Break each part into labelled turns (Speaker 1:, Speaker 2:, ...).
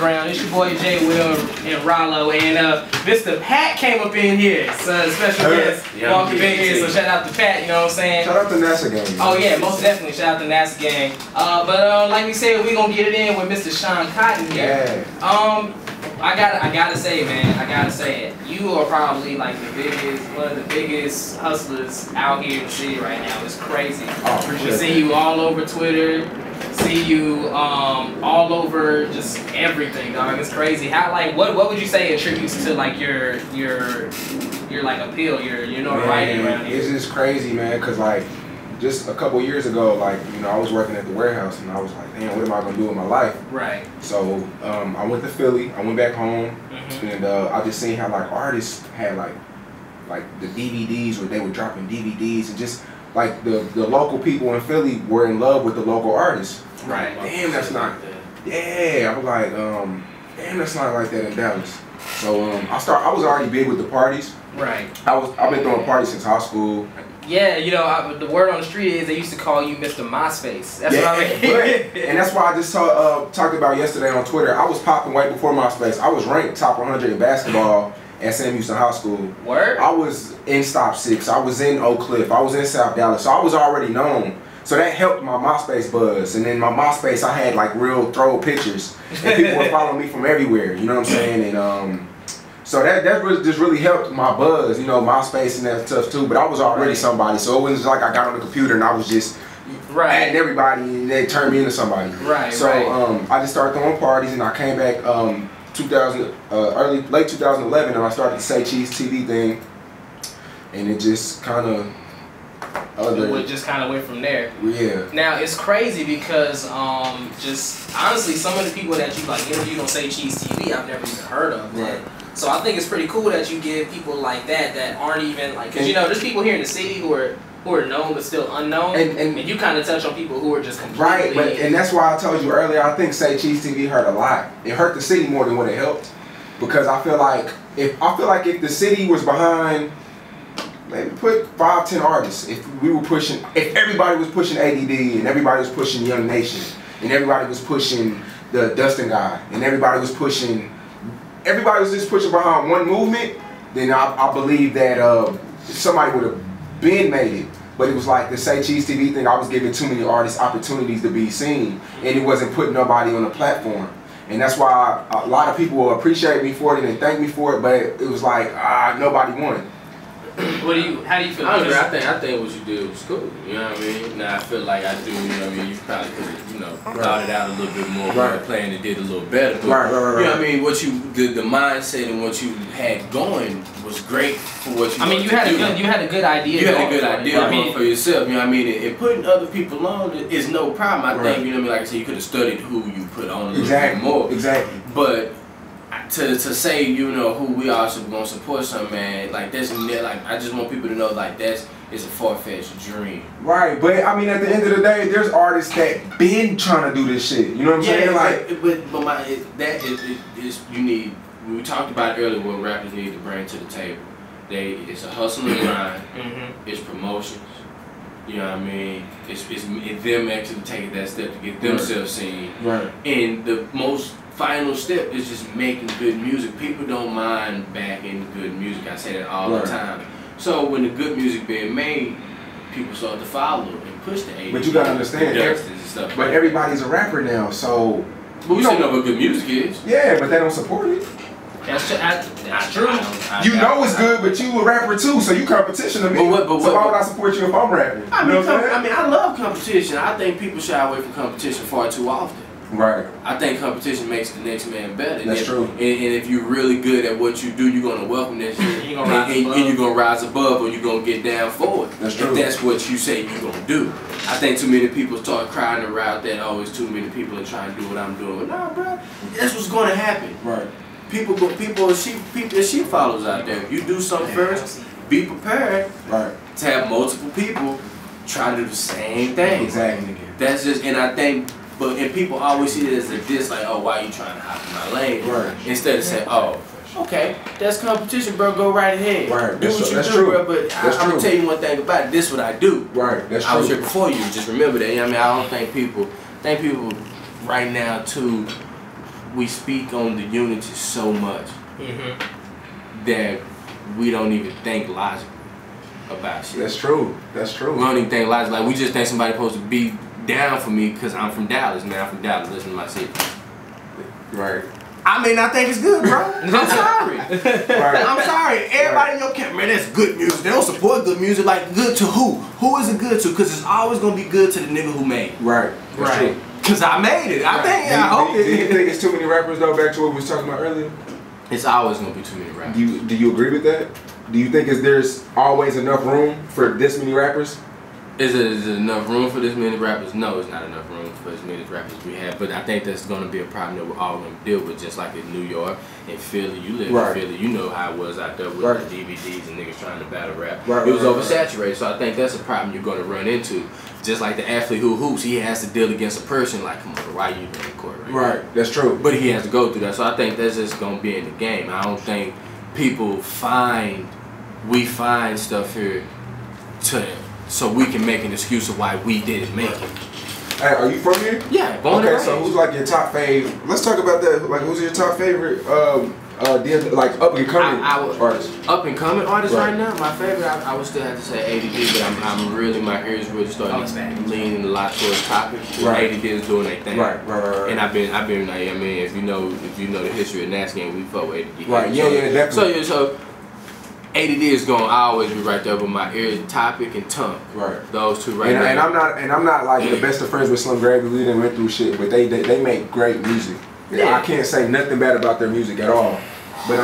Speaker 1: background. It's your boy J. Will and Rollo, and Mr. Pat came up in here. So special guest walked up in here. So shout out to Pat. You know what I'm saying?
Speaker 2: Shout out to NASA Gang.
Speaker 1: Oh yeah, most definitely. Shout out to NASA Gang. But like we said, we gonna get it in with Mr. Shawn Cotton here.
Speaker 2: Yeah.
Speaker 1: I gotta say, man, I gotta say it. You are probably like one of the biggest hustlers out here in the city right now. It's crazy.
Speaker 2: Oh, appreciate it.
Speaker 1: We see you all over Twitter. See you all over just everything, dog. It's crazy. How what would you say attributes to like your like appeal, your notoriety around here?
Speaker 2: It's just crazy, man. Cause like just a couple years ago, like I was working at the warehouse and I was like, damn, what am I gonna do with my life?
Speaker 1: Right.
Speaker 2: So I went to Philly. I went back home, and I just seen how like artists had like the DVDs where they were dropping DVDs and just like the local people in Philly were in love with the local artists.
Speaker 1: Right.
Speaker 2: Damn, that's not. Yeah, I was like, damn, that's not like that in Dallas. So I was already big with the parties.
Speaker 1: Right.
Speaker 2: I've been throwing parties since high school.
Speaker 1: Yeah, the word on the street is they used to call you Mr. MySpace. That's what I mean.
Speaker 2: And that's why I just talked about yesterday on Twitter. I was popping way before MySpace. I was ranked top 100 in basketball at Sam Houston High School.
Speaker 1: Word?
Speaker 2: I was in Stop 6. I was in Oak Cliff. I was in South Dallas. So I was already known. So that helped my MySpace buzz. And then my MySpace, I had like real throw pictures. And people were following me from everywhere. You know what I'm saying? And so that just really helped my buzz, MySpace and that stuff too. But I was already somebody. So it wasn't like I got on the computer and I was just adding everybody and they turned me into somebody.
Speaker 1: Right.
Speaker 2: So I just started throwing parties and I came back late 2011 and I started the Say Cheese TV thing. And it just kind of
Speaker 1: it just kind of went from there.
Speaker 2: Yeah.
Speaker 1: Now it's crazy because just honestly, some of the people that you like interviewed on Say Cheese TV, I've never even heard of.
Speaker 2: Right.
Speaker 1: So I think it's pretty cool that you give people like that aren't even like, because there's people here in the city who are known but still unknown, and you kind of touch on people who are just completely
Speaker 2: right. And that's why I told you earlier. I think Say Cheese TV hurt a lot. It hurt the city more than what it helped, because I feel like if the city was behind, maybe put 5-10 artists. If everybody was pushing ADD and everybody was pushing Young Nation and everybody was pushing the Dustin guy and everybody was just pushing behind one movement, then I believe that somebody would have been made it. But it was like the Say Cheese TV thing. I was giving too many artists opportunities to be seen, and it wasn't putting nobody on the platform. And that's why a lot of people will appreciate me for it and thank me for it. But it was like nobody won.
Speaker 1: How do you feel?
Speaker 3: I agree. I think what you did was cool. You know what I mean? Now I feel like I do. You know what I mean? You probably could have, thought it out a little bit more. Right. Playing it did a little better. But,
Speaker 2: right.
Speaker 3: You know what I mean? What the mindset and what you had going was great for what you.
Speaker 1: I mean, you had a good idea.
Speaker 3: You had a good idea for yourself. You know what I mean? And putting other people on is no problem. I think, you know what I mean? Like I said, you could have studied who you put on a little bit more.
Speaker 2: Exactly.
Speaker 3: But to say, who we are gonna support something, man, like that's like I just want people to know like it's a far-fetched dream. Right,
Speaker 2: but I mean at the end of the day, there's artists that been trying to do this shit. You know what I'm saying? Like,
Speaker 3: you need. We talked about earlier what rappers need to bring to the table. It's a hustle and grind. It's promotions. You know what I mean? It's them actually taking that step to get themselves seen.
Speaker 2: Right.
Speaker 3: And the most final step is just making good music. People don't mind backing good music. I say that all the time. So when the good music being made, people start to follow and push the 80s.
Speaker 2: But you gotta understand,
Speaker 3: and stuff.
Speaker 2: But everybody's a rapper now, so
Speaker 3: you don't know what good music is.
Speaker 2: Yeah, but they don't support it.
Speaker 1: That's true.
Speaker 2: You know it's good, but you a rapper too, so you competition to me. So why would I support you if I'm rapping?
Speaker 3: I mean, I love competition. I think people shy away from competition far too often.
Speaker 2: Right.
Speaker 3: I think competition makes the next man better.
Speaker 2: That's true.
Speaker 3: And if you're really good at what you do, you're gonna welcome that shit. And you're gonna rise above, or you're gonna get down forward.
Speaker 2: That's true.
Speaker 3: If that's what you say you're gonna do. I think too many people start crying around that. Oh, it's too many people are trying to do what I'm doing. Nah, bro. That's what's gonna happen.
Speaker 2: Right.
Speaker 3: People are sheep followers out there. If you do something first, be prepared to have multiple people trying to do the same thing.
Speaker 2: Exactly.
Speaker 3: That's just, and I think, and people always see it as a diss, like, oh, why are you trying to hop in my lane?
Speaker 2: Right.
Speaker 3: Instead of saying, oh, okay, that's competition, bro. Go right ahead.
Speaker 2: Right.
Speaker 3: Do what you do, bro. But I'm gonna tell you one thing about it. This is what I do.
Speaker 2: Right. That's true.
Speaker 3: I was here before you. Just remember that. You know what I mean, I don't think people right now too we speak on the unity so much that we don't even think logically about shit.
Speaker 2: That's true. That's true.
Speaker 3: We don't even think logically. Like, we just think somebody's supposed to be down for me because I'm from Dallas, man. I'm from Dallas. Listen to my city.
Speaker 2: Right.
Speaker 3: I mean, I think it's good, bro. I'm sorry. I'm sorry. Everybody in your camp, man, that's good music. They don't support good music. Like, good to who? Who is it good to? Because it's always going to be good to the nigga who made it.
Speaker 2: Right. That's true.
Speaker 3: Because I made it. I hope it.
Speaker 2: Do you think it's too many rappers, though, back to what we was talking about earlier?
Speaker 3: It's always going to be too many rappers.
Speaker 2: Do you agree with that? Do you think there's always enough room for this many rappers?
Speaker 3: Is it enough room for this many rappers? No, it's not enough room for as many rappers we have. But I think that's going to be a problem that we're all going to deal with, just like in New York and Philly. You live in Philly, you know how it was out there with the DVDs and niggas trying to battle rap. It was oversaturated, so I think that's a problem you're going to run into. Just like the athlete who hoops, he has to deal against a person like, come on, why you in the court?
Speaker 2: Right, that's true.
Speaker 3: But he has to go through that, so I think that's just going to be in the game. I don't think people we find stuff here so we can make an excuse of why we didn't make it.
Speaker 2: Hey, are you from here?
Speaker 3: Yeah, born and raised.
Speaker 2: So who's like your top fave? Let's talk about that. Like, who's your top favorite, like up and coming artists?
Speaker 3: Up and coming artists right now. My favorite, I would still have to say ADD, but I'm really, my ears really starting leaning a lot towards topics. ADD is doing their thing. Right. And I've been. I mean, if you know the history of Nats game, we fuck with ADD.
Speaker 2: Right. Yeah, definitely.
Speaker 3: So. ADD is gonna always be right there with my ear, topic and tongue. Right. Those two right there.
Speaker 2: And I'm not like the best of friends with Slim Gravy. We didn't went through shit, but they make great music. Yeah. I can't say nothing bad about their music at all. But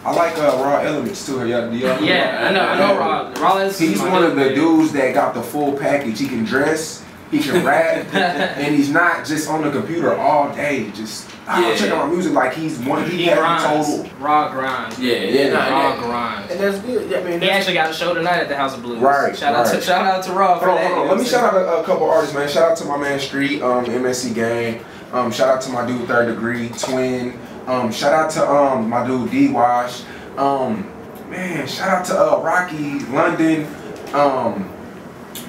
Speaker 2: I like Raw Elements too. Do y'all
Speaker 1: I know Raw. Raw is
Speaker 2: he's one of the dudes that got the full package. He can dress, he can rap, and he's not just on the computer all day. Just check out my music like he has total
Speaker 1: raw grind. Raw grind.
Speaker 3: And that's good. I mean,
Speaker 1: he actually got a show tonight at the House of Blues.
Speaker 2: Right.
Speaker 1: Shout out to Raw for that.
Speaker 2: Hold on. Let me shout out a couple artists, man. Shout out to my man Street, MSC Gang. Shout out to my dude Third Degree, Twin. Shout out to my dude D Wash. Man, shout out to Rocky, London.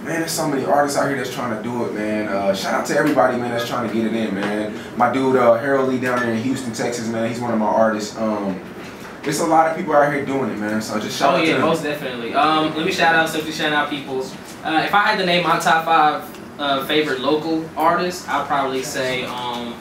Speaker 2: Man, there's so many artists out here that's trying to do it, man. Shout out to everybody, man, that's trying to get it in, man. My dude Harold Lee down there in Houston, Texas, man, he's one of my artists. There's a lot of people out here doing it, man. So just shout out to them.
Speaker 1: Most definitely. Let me simply shout out people's. If I had to name my top 5 favorite local artists, I'd probably say I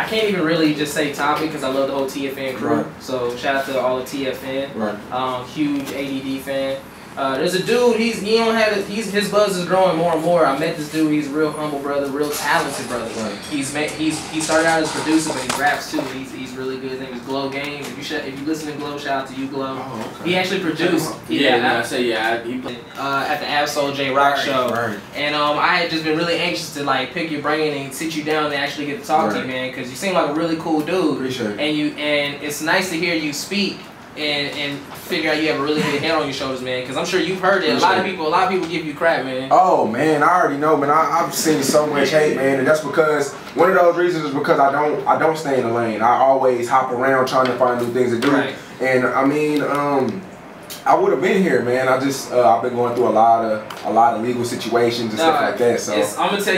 Speaker 1: can't even really just say Topic because I love the whole TFN crew. Right. So shout out to all the TFN. Right. Huge ADD fan. There's a dude. His buzz is growing more and more. I met this dude. He's a real humble brother, real talented brother. Right. He started out as a producer, but he raps too. He's really good. His name is Glow Games. If you listen to Glow, shout out to you, Glow. Oh, okay. He actually produced.
Speaker 3: He played at
Speaker 1: the Absol J Rock show. Right. And I had just been really anxious to like pick your brain and sit you down and actually get to talk to you, man, because you seem like a really cool dude.
Speaker 2: Appreciate it.
Speaker 1: And it's nice to hear you speak. And figure out you have a really good head on your shoulders, man. Because I'm sure you've heard it. A lot of people give you crap, man.
Speaker 2: Oh man, I already know, man. I've seen so much hate, man, and that's because one of those reasons is because I don't stay in the lane. I always hop around trying to find new things to do. Right. And I mean, I would have been here, man. I've been going through a lot of legal situations and stuff like that. So
Speaker 1: I'm gonna tell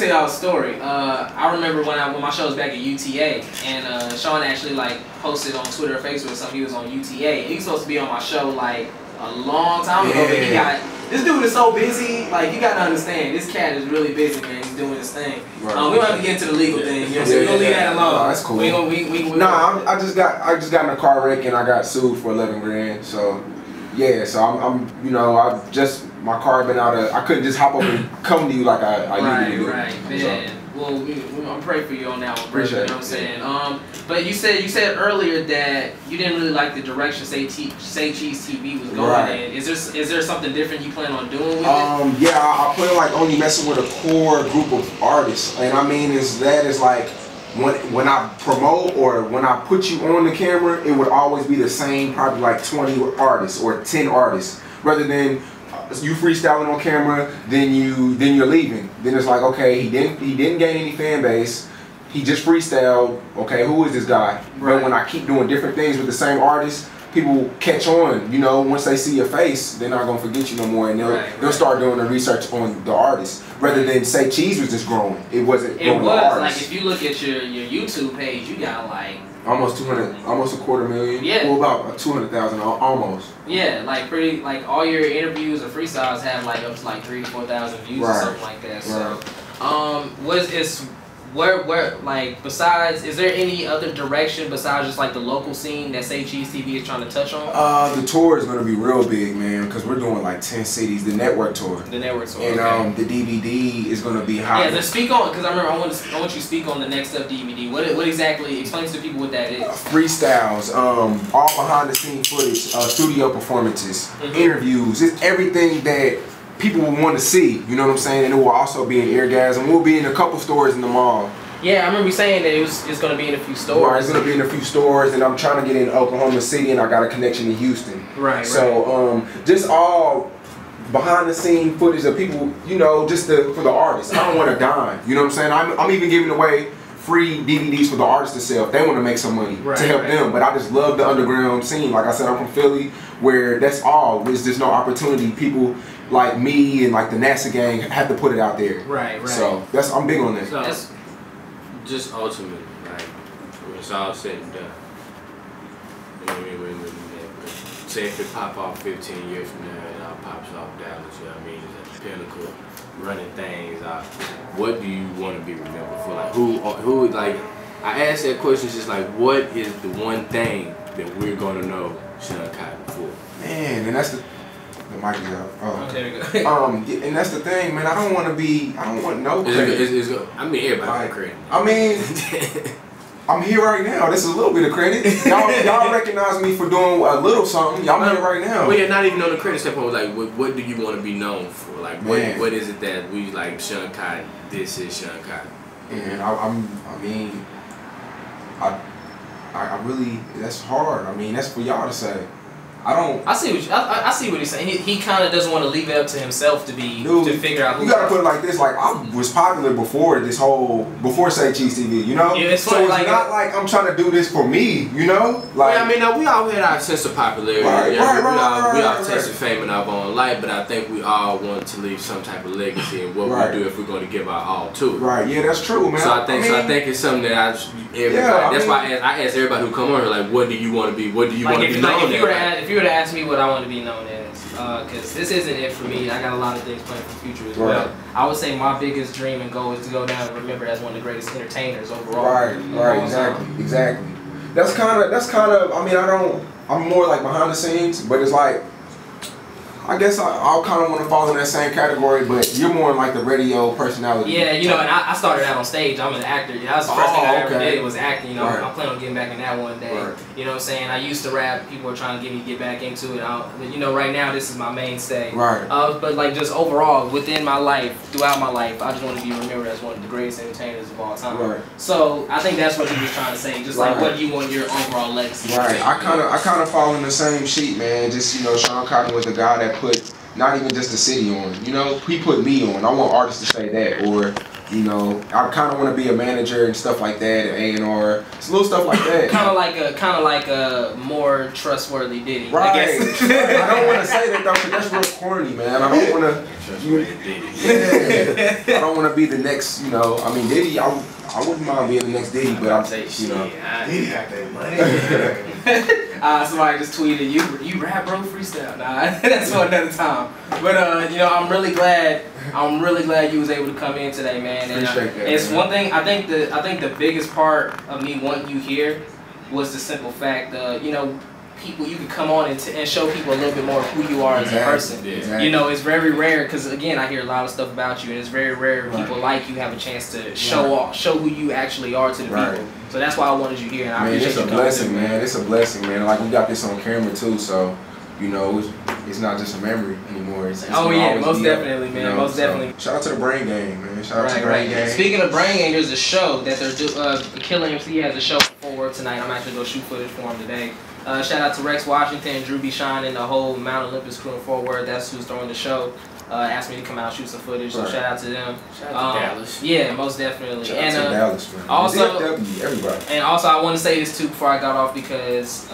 Speaker 1: y'all a story. I remember when my show was back at UTA, and Shawn actually like posted on Twitter or Facebook or something. He was on UTA. He was supposed to be on my show like a long time ago. But this dude is so busy. Like, you gotta understand, this cat is really busy, man. He's doing his thing. Right. We don't have to get into the legal thing. You know, so we're gonna leave that alone.
Speaker 2: No, that's cool. I just got in a car wreck and I got sued for 11 grand. So. Yeah, so my car had been out of, I couldn't just hop up and come to you like I usually do.
Speaker 1: Right, man. So. Well, I'm praying for you on that one, bro. You know what I'm saying? But you said earlier that you didn't really like the direction Say Cheese TV was going in. Is there something different you plan on doing with it?
Speaker 2: Yeah, I plan on like only messing with a core group of artists, and I mean is like. When I promote or when I put you on the camera, it would always be the same, probably like 20 artists or 10 artists, rather than you freestyling on camera, then you're leaving. Then it's like, okay, he didn't gain any fan base. He just freestyled. Okay, who is this guy? Right. But when I keep doing different things with the same artist, people catch on, you know, once they see your face, they're not gonna forget you no more, and they'll start doing the research on the artist rather than say Cheese was just growing. It wasn't.
Speaker 1: It was like if you look at your YouTube page, you got like
Speaker 2: almost 200, almost $250,000.
Speaker 1: Yeah.
Speaker 2: Well, about 200,000 almost.
Speaker 1: Yeah, like pretty, like all your interviews or freestyles have like up to like 3,000 to 4,000 views or something like that. So, where like besides, is there any other direction besides just like the local scene that Say Cheese TV is trying to touch on?
Speaker 2: The tour is gonna be real big, man, because we're doing like 10 cities. The network tour.
Speaker 1: The network tour.
Speaker 2: And the DVD is gonna be hot.
Speaker 1: Yeah, let's speak on, because I remember I want you to speak on the Next Up DVD. What exactly? Explain to people what that is.
Speaker 2: Freestyles, all behind the scene footage, studio performances, interviews. It's everything that people will want to see, you know what I'm saying? And it will also be in Eargasm. We'll be in a couple stores in the mall.
Speaker 1: Yeah, I remember you saying that it's going to be in a few stores.
Speaker 2: Right, it's going to be in a few stores, and I'm trying to get in Oklahoma City, and I got a connection in Houston.
Speaker 1: Right.
Speaker 2: So, just all behind the scene footage of people, you know, just for the artists. I don't want to dime, you know what I'm saying? I'm even giving away free DVDs for the artists to sell if they want to make some money to help them. But I just love the underground scene. Like I said, I'm from Philly, where that's all. There's no opportunity. People like me and like the NASA gang have to put it out there.
Speaker 1: Right.
Speaker 2: So I'm big on that.
Speaker 3: So that's just ultimately, like when it's all said and done. You know what I mean? Say if it pop off 15 years from now, it all pops off Dallas. You know what I mean? It's at the pinnacle, running things out. What do you want to be remembered for? Like who? Like I asked that question, just like what is the one thing that we're gonna know Shawn Cotton for?
Speaker 2: Man, and that's the mic is out.
Speaker 1: Oh, there we go.
Speaker 2: And that's the thing, man. I don't want no credit.
Speaker 3: I mean, everybody got credit.
Speaker 2: I mean, I'm here right now. This is a little bit of credit. Y'all recognize me for doing a little something. Y'all here right now.
Speaker 3: Well, yeah, not even on the credit standpoint. Like, what do you want to be known for? Like, what is it that we like? Shawn Cotton. This is Shawn Cotton.
Speaker 2: And I really, that's hard. I mean, that's for y'all to say.
Speaker 1: I see what he's saying. He kind of doesn't want to leave it up to himself to figure out who.
Speaker 2: You gotta put it like this. Like I was popular before Say Cheese TV. You know.
Speaker 1: Yeah,
Speaker 2: so it's like, not like I'm trying to do this for me. You know. Like
Speaker 3: yeah, I mean, we all had our sense of popularity. We all tasted fame in our own life, but I think we all want to leave some type of legacy in what we do if we're going to give our all to it.
Speaker 2: Right. Yeah, that's true, man.
Speaker 3: So I think it's something that that's why I ask everybody who come on here, like, what do you want to be? What do you want to be known as?
Speaker 1: If you were to ask me what I want to be known as, because this isn't it for me. I got a lot of things planned for the future as well. I would say my biggest dream and goal is to go down and remember as one of the greatest entertainers overall.
Speaker 2: Right, exactly. That's kind of. I mean, I'm more like behind the scenes, but it's like, I guess I'll kind of want to fall in that same category, but you're more like the radio personality.
Speaker 1: Yeah, you know, and I started out on stage. I'm an actor. That was the first thing I ever did was acting. You know, I'm planning on getting back in that one day. You know what I'm saying? I used to rap. People are trying to get me to get back into it. But you know, right now this is my mainstay. But like just overall, within my life, throughout my life, I just want to be remembered as one of the greatest entertainers of all time. So I think that's what he was trying to say. Just like what do you want your overall legacy to be?
Speaker 2: I kind of fall in the same sheet, man. Just, you know, Shawn Cotton was the guy that put not even just the city on, you know, he put me on. I want artists to say that, or, you know, I kind of want to be a manager and stuff like that, A&R, it's little stuff like that. kind
Speaker 1: of like a more trustworthy Diddy.
Speaker 2: Right.
Speaker 1: I guess.
Speaker 2: I don't want to say that though, because that's real corny, man. I don't want to. I don't want to be the next, you know. I mean, Diddy, I wouldn't mind being the next Diddy, but I'm, you know.
Speaker 4: Diddy got that money.
Speaker 1: Somebody just tweeted, you rap, bro, freestyle. Nah, that's for another time. But you know, I'm really glad you was able to come in today, man. And
Speaker 2: Appreciate that,
Speaker 1: it's
Speaker 2: man.
Speaker 1: one thing. I think the biggest part of me wanting you here was the simple fact, you know, people, you can come on and show people a little bit more of who you are as a person. You know, it's very rare, because again, I hear a lot of stuff about you, and it's very rare people like you have a chance to show who you actually are to the people. So that's why I wanted you here, and I appreciate you coming.
Speaker 2: It's a blessing, man. It's a blessing, man. Like, we got this on camera too, so, you know, it's not just a memory anymore. It's
Speaker 1: yeah, most definitely, man. You know, most definitely.
Speaker 2: Shout out to the Brain Gang, man. Shout out to the Brain Gang.
Speaker 1: Speaking of Brain Gang, there's a show that they're Killer MC has a show for tonight. I'm actually gonna shoot footage for him today. Shout out to Rex Washington, Drew B. Shine, and the whole Mount Olympus crew in Fort Worth. That's who's throwing the show. Asked me to come out and shoot some footage, so shout out to them.
Speaker 3: Shout out to Dallas.
Speaker 1: Yeah, most definitely.
Speaker 2: Shout out to Dallas, man.
Speaker 1: Also,
Speaker 2: DFW, everybody.
Speaker 1: And also, I want to say this too before I got off because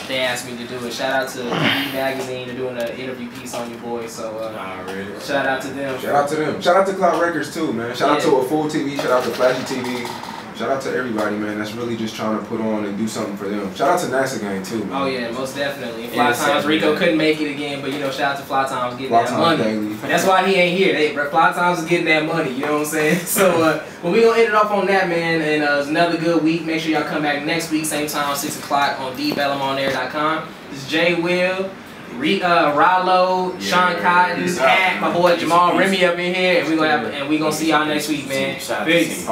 Speaker 1: they asked me to do it. Shout out to TV Magazine for doing an interview piece on your boy. So
Speaker 3: really?
Speaker 1: Shout out to them.
Speaker 2: Shout out to them. Shout out to Cloud Records too, man. Shout out to A Full TV. Shout out to Flashy TV. Shout out to everybody, man. That's really just trying to put on and do something for them. Shout out to NASA Gang too, man.
Speaker 1: Oh yeah, most definitely. And Fly Times, Rico couldn't make it again, but you know, shout out to Fly Times getting that money.
Speaker 2: Daily.
Speaker 1: That's why he ain't here. Hey, bro, Fly Times is getting that money. You know what I'm saying? So, but we gonna end it off on that, man. And it's another good week. Make sure y'all come back next week, same time, 6 o'clock on TheBellamonair.com. This is Jay Will, Rallo, Shawn Cotton, Pat, my boy Jamal Remy up in here, and we gonna see y'all next week, man.
Speaker 2: Peace.